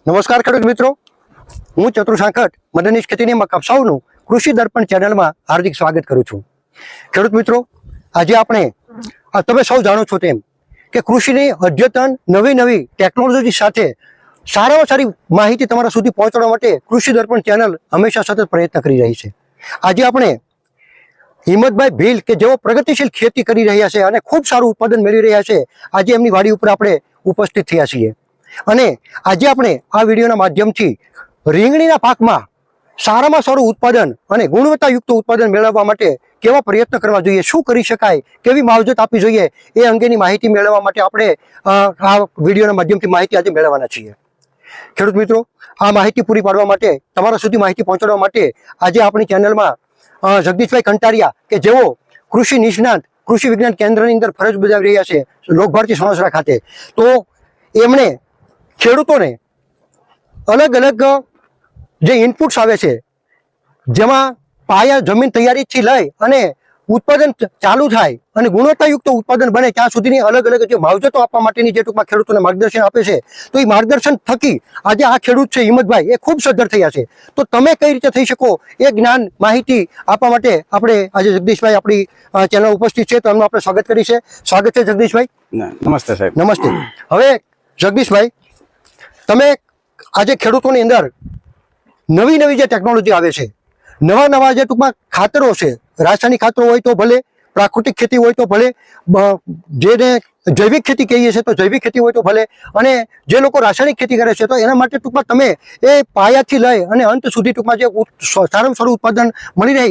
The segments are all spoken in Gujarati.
નમસ્કાર ખેડૂત મિત્રો, હું ચતુર સાંકટ મદનીશ ખેતીની મકાપ સૌનું કૃષિ દર્પણ ચેનલમાં હાર્દિક સ્વાગત કરું છું। ખેડૂત મિત્રો, આજે આપણે તમે સૌ જાણો છો તેમ કે કૃષિની અદ્યતન નવી ટેકનોલોજી સાથે સારામાં સારી માહિતી તમારા સુધી પહોંચાડવા માટે કૃષિ દર્પણ ચેનલ હંમેશા સતત પ્રયત્ન કરી રહી છે। આજે આપણે હિંમતભાઈ ભીલ કે જેઓ પ્રગતિશીલ ખેતી કરી રહ્યા છે અને ખૂબ સારું ઉત્પાદન મેળવી રહ્યા છે, આજે એમની વાડી ઉપર આપણે ઉપસ્થિત થયા છીએ અને આજે આપણે આ વિડીયોના માધ્યમથી રીંગણીના પાકમાં સારામાં સારું ઉત્પાદન અને ગુણવત્તાયુક્ત ઉત્પાદન મેળવવા માટે કેવા પ્રયત્ન કરવા જોઈએ, શું કરી શકાય, કેવી માવજત આપવી જોઈએ, એ અંગેની માહિતી મેળવવા માટે આપણે આ વિડીયોના માધ્યમથી માહિતી આજે મેળવવાના છીએ। ખેડૂત મિત્રો, આ માહિતી પૂરી પાડવા માટે, તમારા સુધી માહિતી પહોંચાડવા માટે આજે આપણી ચેનલમાં જગદીશભાઈ કંટારિયા કે જેઓ કૃષિ નિષ્ણાત કૃષિ વિજ્ઞાન કેન્દ્રની અંદર ફરજ બજાવી રહ્યા છે લોકભારતી સણોસરા ખાતે, તો એમણે ખેડૂતોને અલગ અલગ જે ઇનપુટ્સ આવે છે, જેમાં પાયા જમીન તૈયારીથી લઈ અને ઉત્પાદન ચાલુ થાય અને ગુણવત્તાયુક્ત ઉત્પાદન બને ત્યાં સુધીની અલગ અલગ જે માવજતો આપવા માટેની જે ટૂંકમાં ખેડૂતોને માર્ગદર્શન આપે છે, તો એ માર્ગદર્શન થકી આજે આ ખેડૂત છે હિંમતભાઈ, એ ખૂબ સદ્ધર થયા છે। તો તમે કઈ રીતે થઈ શકો એ જ્ઞાન માહિતી આપવા માટે આપણે આજે જગદીશભાઈ આપણી ચેનલ ઉપસ્થિત છે, તો એમનું આપણે સ્વાગત કરી છે। સ્વાગત છે જગદીશભાઈ। નમસ્તે સાહેબ। નમસ્તે। હવે જગદીશભાઈ, તમે આજે ખેડૂતોની અંદર નવી જે ટેકનોલોજી આવે છે, નવા જે ટૂંકમાં ખાતરો છે, રાસાયણિક ખાતરો હોય તો ભલે, પ્રાકૃતિક ખેતી હોય તો ભલે, જેને જૈવિક ખેતી કહીએ છીએ તો જૈવિક ખેતી હોય તો ભલે, અને જે લોકો રાસાયણિક ખેતી કરે છે તો એના માટે ટૂંકમાં તમે એ પાયાથી લઈ અને અંત સુધી ટૂંકમાં જે સારામાં સારું ઉત્પાદન મળી રહે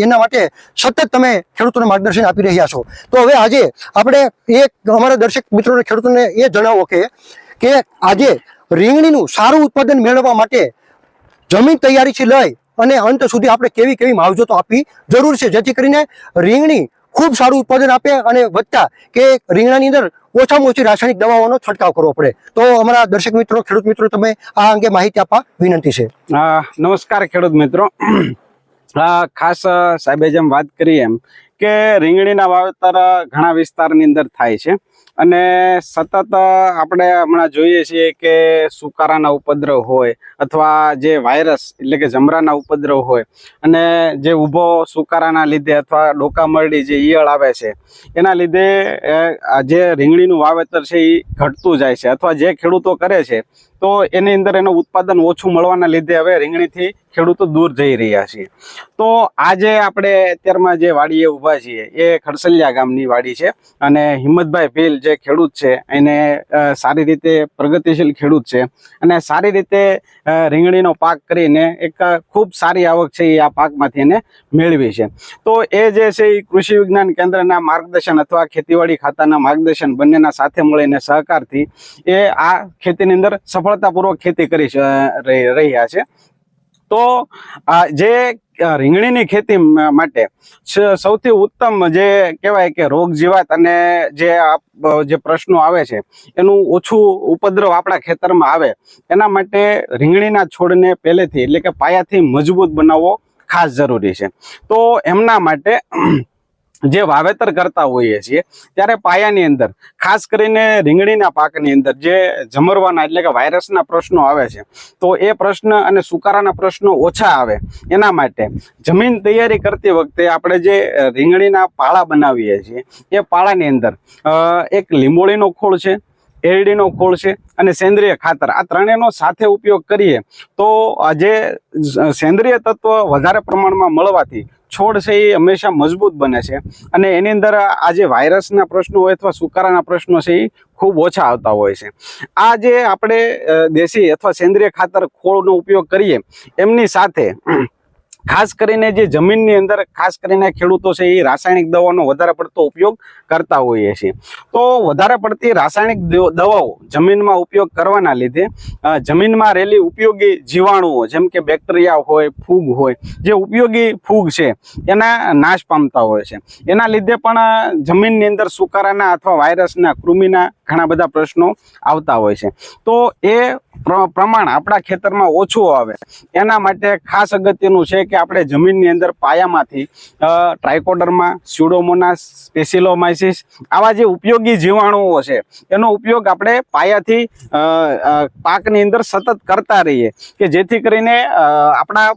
એના માટે સતત તમે ખેડૂતોને માર્ગદર્શન આપી રહ્યા છો। તો હવે આજે આપણે એક અમારા દર્શક મિત્રોને ખેડૂતોને એ જણાવો કે આજે રીંગણીનું સારું ઉત્પાદન મેળવવા માટે જમીન તૈયારીથી લઈ અને અંત સુધી આપણે કેવી માવજતો આપવી જરૂર છે, જેથી કરીને રીંગણી ખૂબ સારું ઉત્પાદન આપે અને વધતા કે રીંગણાની અંદર ઓછામાં ઓછી રાસાયણિક દવાઓનો છંટકાવ કરવો પડે। તો અમારા દર્શક મિત્રો, ખેડૂત મિત્રો, તમે આ અંગે માહિતી આપવા વિનંતી છે। નમસ્કાર ખેડૂત મિત્રો। ખાસ સાહેબે જેમ વાત કરી એમ કે રીંગણીના વાવેતર ઘણા વિસ્તારની અંદર થાય છે અને સતત આપણે હમણાં જોઈએ છીએ કે સુકારાના ઉપદ્રવ હોય અથવા જે વાયરસ એટલે કે જમરાના ઉપદ્રવ હોય અને જે ઊભો સુકારાના લીધે અથવા ડોકામરડી જે ઈયળ આવે છે એના લીધે જે રીંગણીનું વાવેતર છે એ ઘટતું જાય છે, અથવા જે ખેડૂતો કરે છે તો એની અંદર એનું ઉત્પાદન ઓછું મળવાના લીધે હવે રીંગણીથી ખેડૂતો દૂર જઈ રહ્યા છે। તો આજે આપણે અત્યારમાં જે વાડીએ ઊભા છીએ એ ખડસલિયા ગામની વાડી છે અને હિંમતભાઈ ભીલ જે ખેડૂત છે એને સારી રીતે પ્રગતિશીલ ખેડૂત છે અને સારી રીતે રીંગણીનો પાક કરીને એક ખૂબ સારી આવક છે એ આ પાકમાંથી એને મેળવી છે। તો એ જે છે એ કૃષિ વિજ્ઞાન કેન્દ્રના માર્ગદર્શન અથવા ખેતીવાડી ખાતાના માર્ગદર્શન બંનેના સાથે મળીને સહકારથી એ આ ખેતીની અંદર સફળતાપૂર્વક ખેતી કરી રહ્યા છે। તો જે રીંગણીની ખેતી માટે સૌથી ઉત્તમ જે કહેવાય કે રોગ જીવાત અને જે પ્રશ્નો આવે છે એનું ઓછું ઉપદ્રવ આપણા ખેતરમાં આવે એના માટે રીંગણીના છોડને પહેલેથી એટલે કે પાયાથી મજબૂત બનાવવો ખાસ જરૂરી છે। તો એમના માટે જે વાવેતર કરતા હોઈએ છીએ ત્યારે પાયાની અંદર ખાસ કરીને રીંગણીના પાકની અંદર જે જમરવાના એટલે કે વાયરસના પ્રશ્નો આવે છે તો એ પ્રશ્ન અને સુકારાના પ્રશ્નો ઓછા આવે એના માટે જમીન તૈયારી કરતી વખતે આપણે જે રીંગણીના પાળા બનાવીએ છીએ એ પાળાની અંદર એક લીંબોળીનો ખોળ છે, એરડીનો ખોળ છે અને સેન્દ્રિય ખાતર, આ ત્રણેયનો સાથે ઉપયોગ કરીએ તો જે સેન્દ્રિય તત્વ વધારે પ્રમાણમાં મળવાથી છોડ છે એ હંમેશા મજબૂત બને છે અને એની અંદર આ જે વાયરસના પ્રશ્નો હોય અથવા સુકારાના પ્રશ્નો છે એ ખૂબ ઓછા આવતા હોય છે। આ જે આપણે દેશી અથવા સેન્દ્રિય ખાતર ખોળનો ઉપયોગ કરીએ એમની સાથે ખાસ કરીને જે જમીનની અંદર ખાસ કરીને ખેડૂતો છે એ રાસાયણિક દવાનો વધારે પડતો ઉપયોગ કરતા હોઈએ છીએ। તો વધારે પડતી રાસાયણિક દવાઓ જમીનમાં ઉપયોગ કરવાના લીધે જમીનમાં રહેલી ઉપયોગી જીવાણુઓ જેમ કે બેક્ટેરિયા હોય, ફૂગ હોય, જે ઉપયોગી ફૂગ છે એના નાશ પામતા હોય છે। એના લીધે પણ જમીનની અંદર સુકારાના અથવા વાયરસના, કૃમિના ઘણા બધા પ્રશ્નો આવતા હોય છે। તો એ પ્રમાણ આપણા ખેતરમાં ઓછું આવે એના માટે ખાસ અગત્યનું છે કે આપણે જમીનની અંદર પાયામાંથી ટ્રાઇકોડર્મા, સ્યુડોમોનાસ, સ્પેસિલોમાઇસિસ આવા જે ઉપયોગી જીવાણુઓ છે એનો ઉપયોગ આપણે પાયાથી પાકની અંદર સતત કરતા રહીએ કે જેથી કરીને આપણા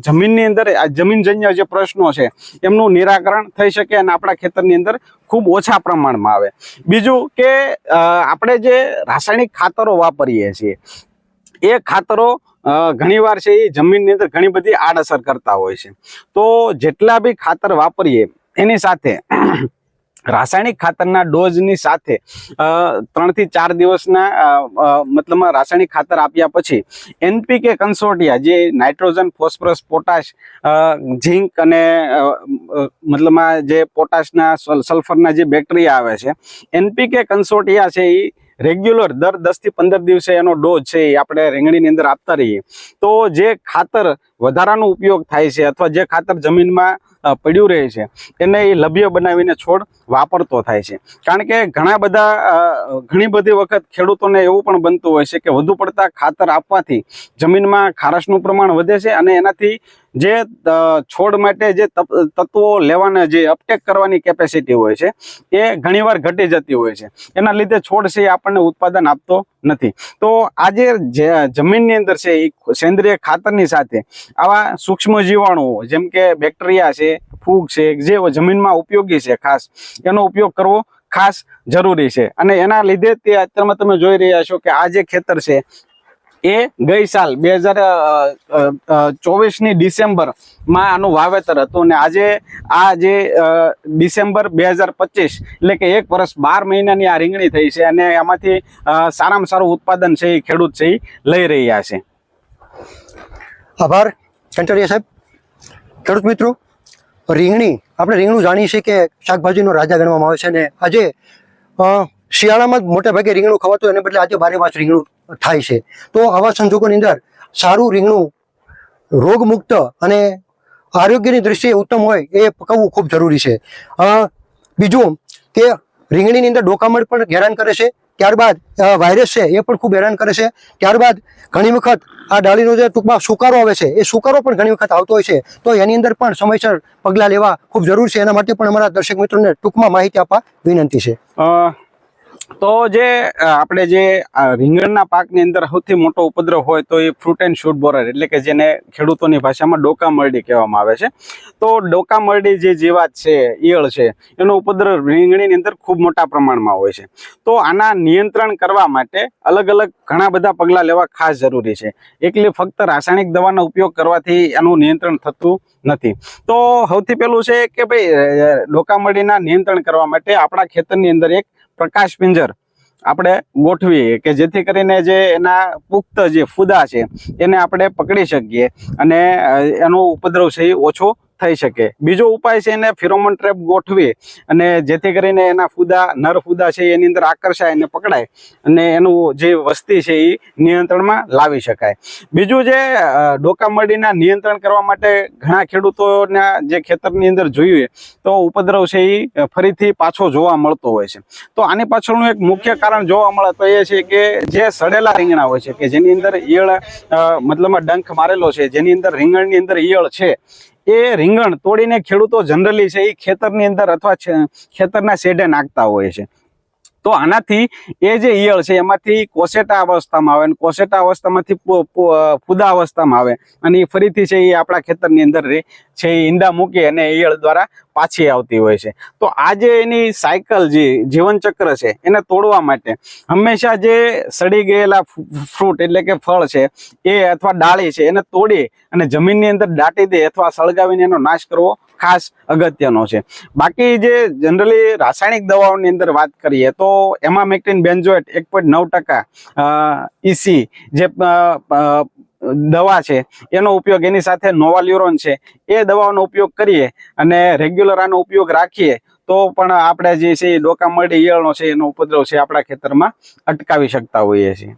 જમીનની અંદર જમીનજન્ય જે પ્રશ્નો છે એમનું નિરાકરણ થઈ શકે અને આપણા ખેતરની અંદર ખૂબ ઓછા પ્રમાણમાં આવે. બીજું કે આપણે જે રાસાયણિક ખાતરો વાપરીએ છીએ એ ખાતરો ઘણીવાર છે એ જમીનની અંદર ઘણી બધી આડઅસર કરતા હોય છે. તો જેટલા બી ખાતર વાપરીએ એની સાથે રાસાયણિક ખાતરના ડોઝની સાથે 3 થી 4 દિવસના મતલબમાં રાસાયણિક ખાતર આપ્યા પછી NPK કન્સોર્ટિયા જે નાઇટ્રોજન, ફોસ્ફરસ, પોટાશ, ઝીંક અને મતલબમાં જે પોટાશના સલ્ફરના જે બેક્ટેરિયા આવે છે NPK કન્સોર્ટિયા છે એ રેગ્યુલર દર 10 થી 15 દિવસે એનો ડોઝ છે એ આપણે રીંગણીની અંદર આપતા રહીએ તો જે ખાતર વધારાનો ઉપયોગ થાય છે અથવા જે ખાતર જમીનમાં પડ્યું રહે છે એને એ લભ્ય બનાવીને છોડ વાપરતો થાય છે. કારણ કે ઘણી બધી વખત ખેડૂતોને એવું પણ બનતું હોય છે કે વધુ પડતા ખાતર આપવાથી જમીનમાં ખારશનું પ્રમાણ વધે છે અને એનાથી જે છોડ માટે જે તત્વો લેવાના જે અપટેક કરવાની કેપેસિટી હોય છે એ ઘણીવાર ઘટી જતી હોય છે. એના લીધે છોડ છે એ આપણને ઉત્પાદન આપતો નથી. તો આજે જમીનની અંદર છે એ સેન્દ્રિય ખાતરની સાથે આવા સૂક્ષ્મ જીવાણુઓ જેમ કે બેક્ટેરિયા છે, ફૂગ છે, જે જમીનમાં ઉપયોગી છે ખાસ એનો ઉપયોગ કરવો ખાસ જરૂરી છે. અને એના લીધે તે અત્યારમાં તમે જોઈ રહ્યા છો કે આ જે ખેતર છે એ ગઈ સાલ 2024ની ડિસેમ્બરમાં આનું વાવેતર હતું અને આજે આ જે ડિસેમ્બર 2025 એટલે કે 1 વર્ષ 12 મહિનાની આ રીંગણી થઈ છે અને એમાંથી સારામાં સારું ઉત્પાદન છે એ ખેડૂત છે એ લઈ રહ્યા છે. આભાર કંટારિયા સાહેબ. ખેડૂત મિત્રો, આપણે રીંગણું જાણીએ છીએ કે શાકભાજીનો રાજા ગણવામાં આવે છે અને આજે શિયાળામાં જ મોટા ભાગે રીંગણું ખવાતું એને બદલે આજે 12 માસ રીંગણું થાય છે. તો આવા સંજોગોની અંદર સારું રીંગણું રોગમુક્ત અને આરોગ્યની દૃષ્ટિએ ઉત્તમ હોય એ પકવવું ખૂબ જરૂરી છે. બીજું કે રીંગણીની અંદર ડોકામણ પણ હેરાન કરે છે, ત્યારબાદ વાયરસ છે એ પણ ખૂબ હેરાન કરે છે, ત્યારબાદ ઘણી વખત આ ડાળીનો જે ટૂંકમાં સુકારો આવે છે એ સુકારો પણ ઘણી વખત આવતો હોય છે. તો એની અંદર પણ સમયસર પગલાં લેવા ખૂબ જરૂર છે. એના માટે પણ અમારા દર્શક મિત્રોને ટૂંકમાં માહિતી આપવા વિનંતી છે. તો જે આપણે જે રીંગણના પાકની અંદર સૌથી મોટો ઉપદ્રવ હોય તો એ ફ્રૂટ એન્ડ શૂટ બોરર એટલે કે જેને ખેડૂતોની ભાષામાં ડોકા મરડી કહેવામાં આવે છે. તો ડોકા મરડી જે જીવાત છે, ઈયળ છે, એનો ઉપદ્રવ રીંગણીની અંદર ખૂબ મોટા પ્રમાણમાં હોય છે. તો આના નિયંત્રણ કરવા માટે અલગ અલગ ઘણા બધા પગલાં લેવા ખાસ જરૂરી છે. એકલી ફક્ત રાસાયણિક દવાનો ઉપયોગ કરવાથી એનું નિયંત્રણ થતું નથી. તો સૌથી પહેલું છે કે ભાઈ ડોકા મરડીના નિયંત્રણ કરવા માટે આપણા ખેતરની અંદર એક પ્રકાશ પિંજર આપણે ગોઠવીએ કે જેથી કરીને જે એના પુખ્ત જે ફૂદા છે એને આપણે પકડી શકીએ અને એનો ઉપદ્રવ છે એ ઓછો થઈ શકે. બીજો ઉપાય છે એને ફિરોમોન ટ્રેપ ગોઠવી અને જેથી કરીને એના નર ફૂદા છે એની અંદર આકર્ષાય અને પકડાય અને એનું જે વસ્તી છે એ નિયંત્રણમાં લાવી શકાય. બીજું જે ડોકા મરડીના નિયંત્રણ કરવા માટે ઘણા ખેડૂતોના જે ખેતરની અંદર જોઈએ તો ઉપદ્રવ છે એ ફરીથી પાછો જોવા મળતો હોય છે. તો આની પાછળનું એક મુખ્ય કારણ જોવા મળે તો એ છે કે જે સડેલા રીંગણા હોય છે કે જેની અંદર ઈયળ મતલબમાં ડંખ મારેલો છે, જેની અંદર રીંગણની અંદર ઈયળ છે એ રીંગણ તોડીને ખેડૂતો જનરલી છે એ ખેતરની અંદર અથવા ખેતરના શેડે નાખતા હોય છે. તો આનાથી એ જે ઈયળ છે એમાંથી કોસેટા અવસ્થામાં આવે અને કોસેટા અવસ્થામાંથી ફૂદા અવસ્થામાં આવે અને એ ફરીથી છે એ આપણા ખેતરની અંદર છે એ ઈંડા મૂકી અને ઈયળ દ્વારા પાછી આવતી હોય છે. તો આ જે એની સાયકલ જે જીવનચક્ર છે એને તોડવા માટે હંમેશા જે સડી ગયેલા ફ્રૂટ એટલે કે ફળ છે એ અથવા ડાળી છે એને તોડી અને જમીનની અંદર દાટી દે અથવા સળગાવીને એનો નાશ કરવો ખાસ અગત્યનો છે. બાકી જે જનરલી રાસાયણિક દવાઓની અંદર વાત કરીએ તો એમામેક્ટિન બેન્ઝોએટ 1.9% EC જે દવા છે એનો ઉપયોગ, એની સાથે નોવાલ્યુરોન છે એ દવાઓનો ઉપયોગ કરીએ અને રેગ્યુલર આનો ઉપયોગ રાખીએ તો પણ આપણે જે છે ડોકા મરડી ઈયળનો છે એનો ઉપદ્રવ છે આપણા ખેતરમાં અટકાવી શકતા હોઈએ છીએ.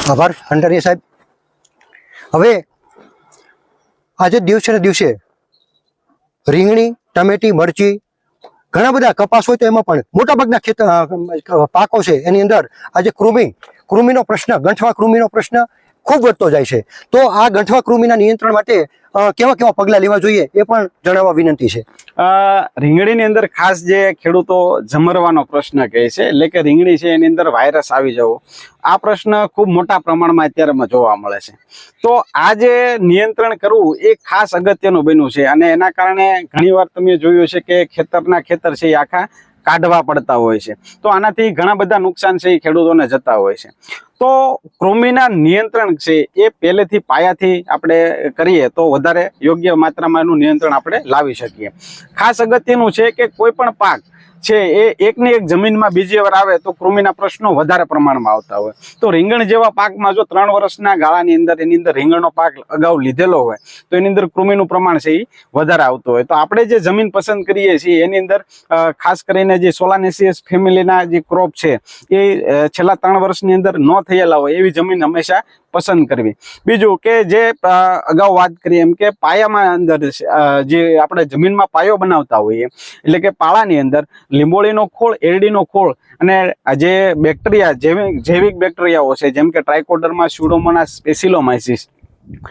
આભાર કંટારિયા સાહેબ. હવે આજે દિવસે ને દિવસે રીંગણી, ટમેટી, મરચી, ઘણા બધા કપાસ હોય તો એમાં પણ મોટાભાગના પાકો છે એની અંદર આજે કૃમિ કૃમિનો પ્રશ્ન, ગંઠવા કૃમિનો પ્રશ્ન ખૂબ વધતો જાય છે. તો આ ગંઠવા કૃમિના નિયંત્રણ માટે કેવા કેવા પગલાં લેવા જોઈએ એ પણ જણાવવા વિનંતી છે. રીંગણીની અંદર ખાસ જે ખેડૂતો જમરવાનો પ્રશ્ન કહે છે, એટલે કે રીંગણી છે એની અંદર વાયરસ આવી જવો, આ પ્રશ્ન ખૂબ મોટા પ્રમાણમાં અત્યારે જોવા મળે છે. તો આ જે નિયંત્રણ કરવું એ ખાસ અગત્યનું બન્યું છે, અને એના કારણે ઘણીવાર તમે જોયું છે કે ખેતર છે એ આખા કાઢવા પડતા હોય છે. તો આનાથી ઘણા બધા નુકસાન છે એ ખેડૂતોને જતા હોય છે. તો કૃમિના નિયંત્રણ છે એ પહેલેથી પાયાથી આપણે કરીએ તો વધારે યોગ્ય માત્રામાં એનું નિયંત્રણ આપણે લાવી શકીએ. ખાસ અગત્યનું છે કે કોઈ પણ પાક છે એ એકની એક જમીનમાં બીજી વાર આવે તો કૃમિના પ્રશ્નો વધારે પ્રમાણમાં આવતા હોય. તો રીંગણ જેવા પાકમાં જો 3 વર્ષના ગાળાની અંદર એની અંદર રીંગણનો પાક અગાઉ લીધેલો હોય તો એની અંદર કૃમિનું પ્રમાણ છે એ વધારે આવતું હોય. તો આપણે જે જમીન પસંદ કરીએ છીએ એની અંદર ખાસ કરીને જે સોલાનેસિયસ ફેમિલીના જે ક્રોપ છે એ છેલ્લા 3 વર્ષની અંદર ન થયેલા હોય એવી જમીન હંમેશા પસંદ કરવી. બીજું કે જે અગાઉ વાત કરીએ એમ કે પાયામાં અંદર જે આપણે જમીનમાં પાયો બનાવતા હોઈએ, એટલે કે પાળાની અંદર લીંબોળીનો ખોળ, એરડીનો ખોળ અને જે બેક્ટેરિયા જૈવિક બેક્ટેરિયાઓ છે જેમ કે ટ્રાઇકોડર્મા, સ્યુડોમોનાસ, સ્પેસિલોમાઇસિસ,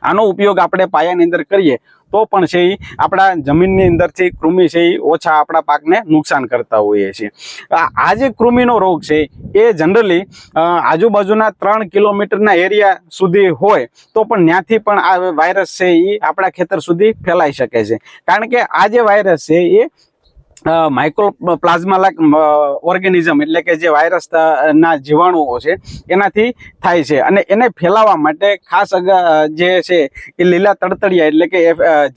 આનો ઉપયોગ આપણે પાયાની અંદર કરીએ તો પણ છે એ આપણા જમીનની અંદરથી કૃમિ છે એ ઓછા આપણા પાકને નુકસાન કરતા હોઈએ છીએ. આ જે કૃમિનો રોગ છે એ જનરલી આજુબાજુના 3 કિલોમીટરના એરિયા સુધી હોય તો પણ ત્યાંથી પણ આ વાયરસ છે એ આપણા ખેતર સુધી ફેલાઈ શકે છે. કારણ કે આ જે વાયરસ છે એ માઇક્રોપ્લાઝમા લાઈક ઓર્ગેનિઝમ, એટલે કે જે વાયરસ ના જીવાણુઓ છે એનાથી થાય છે. અને એને ફેલાવવા માટે ખાસ જે છે એ લીલા તડતડિયા એટલે કે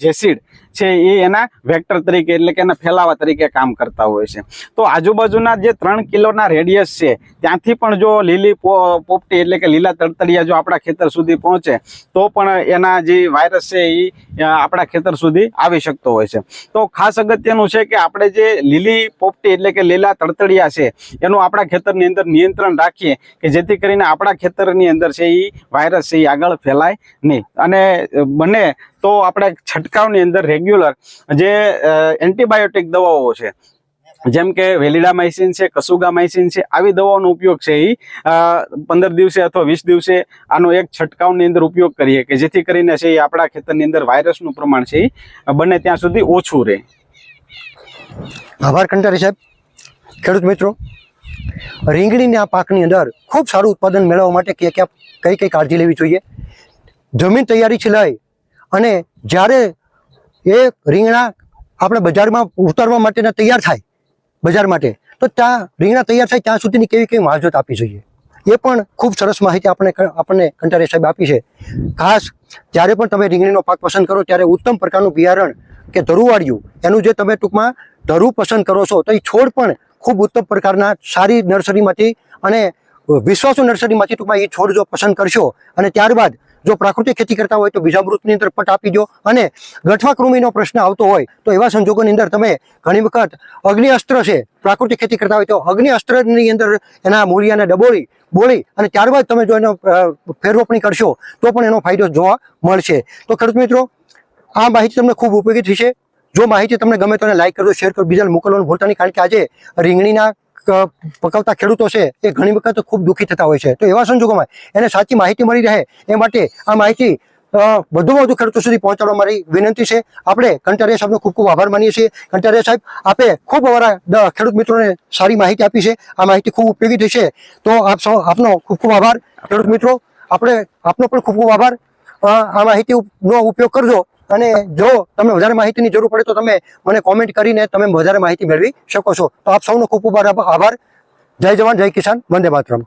જેસીડ છે એ એના વેક્ટર તરીકે એટલે કે એના ફેલાવા તરીકે કામ કરતા હોય છે. તો આજુબાજુના જે 3 કિલોના રેડિયસ છે ત્યાંથી પણ જો લીલી પોપટી એટલે કે લીલા તડતડિયા જો આપણા ખેતર સુધી પહોંચે તો પણ એના જે વાયરસ છે એ આપણા ખેતર સુધી આવી શકતો હોય છે. તો ખાસ અગત્યનું છે કે આપણે જે લીલી પોપટી એટલે કે લીલા તડતડિયા છે એનું આપણા ખેતરની અંદર નિયંત્રણ રાખીએ કે જેથી કરીને આપણા ખેતરની અંદર છે એ વાયરસ છે એ આગળ ફેલાય નહીં. અને બને તો આપણે છંટકાવની અંદર રેગ્યુલર જે એન્ટીબાયોટિક દવાઓ છે જેમ કે વેલિડામાઇસિન છે, કસુગામાઇસિન છે, આવી દવાઓનો ઉપયોગ છે એ 15 દિવસે અથવા 20 દિવસે આનો એક છંટકાવની અંદર ઉપયોગ કરીએ કે જેથી કરીને છે એ આપણા ખેતરની અંદર વાયરસનું પ્રમાણ છે એ બને ત્યાં સુધી ઓછું રહે. આભાર કંટારી સાહેબ. ખેડૂત મિત્રો, રીંગણીના પાકની અંદર ખૂબ સારું ઉત્પાદન મેળવવા માટે કઈ કઈ કાળજી લેવી જોઈએ, જમીન તૈયારીથી લઈ અને જ્યારે એ રીંગણા આપણે બજારમાં ઉતારવા માટેના તૈયાર થાય બજાર માટે તો ત્યાં રીંગણા તૈયાર થાય ત્યાં સુધીની કેવી કેવી માવજત આપવી જોઈએ એ પણ ખૂબ સરસ માહિતી આપણને કંટારી સાહેબ આપી છે. ખાસ જ્યારે પણ તમે રીંગણીનો પાક પસંદ કરો ત્યારે ઉત્તમ પ્રકારનું બિયારણ કે ધરુવાળિયું એનું જે તમે ટૂંકમાં ધરું પસંદ કરો છો તો એ છોડ પણ ખૂબ ઉત્તમ પ્રકારના સારી નર્સરીમાંથી અને વિશ્વાસુ નર્સરીમાંથી ટૂંકમાં એ છોડ જો પસંદ કરશો અને ત્યારબાદ જો પ્રાકૃતિક ખેતી કરતા હોય તો બીજામૃતની અંદર પટ આપી દો. અને ગંઠવા કૃમિનો પ્રશ્ન આવતો હોય તો એવા સંજોગોની અંદર તમે ઘણી વખત અગ્નિ અસ્ત્ર છે, પ્રાકૃતિક ખેતી કરતા હોય તો અગ્નિ અસ્ત્રની અંદર એના મૂળિયાને બોળી અને ત્યારબાદ તમે જો એનો ફેરરોપણી કરશો તો પણ એનો ફાયદો જોવા મળશે. તો ખેડૂત મિત્રો, આ માહિતી તમને ખૂબ ઉપયોગી થશે. જો માહિતી તમને ગમે તો લાઈક કરજો, શેર કરજો, બીજાને મોકલવાનું ભૂલતા નહીં. કારણ કે આજે રીંગણીના પકવતા ખેડૂતો છે એ ઘણી વખત ખૂબ દુઃખી થતા હોય છે. તો એવા સંજોગોમાં એને સાચી માહિતી મળી રહે એ માટે આ માહિતી વધુમાં વધુ ખેડૂતો સુધી પહોંચાડવા મારી વિનંતી છે. આપણે કંટારિયા સાહેબનો ખૂબ ખૂબ આભાર માનીએ છીએ. કંટારિયા સાહેબ, આપે ખૂબ અમારા ખેડૂત મિત્રોને સારી માહિતી આપી છે. આ માહિતી ખૂબ ઉપયોગી થઈ છે. તો આપનો ખૂબ ખૂબ આભાર. ખેડૂત મિત્રો, આપનો પણ ખૂબ ખૂબ આભાર. આ માહિતીનો ઉપયોગ કરજો અને જો તમને વધારે માહિતીની જરૂર પડે તો તમે મને કોમેન્ટ કરીને તમે વધારે માહિતી મેળવી શકો છો. તો આપ સૌનો ખૂબ ખૂબ આભાર. જય જવાન, જય કિસાન, વંદે માતરમ.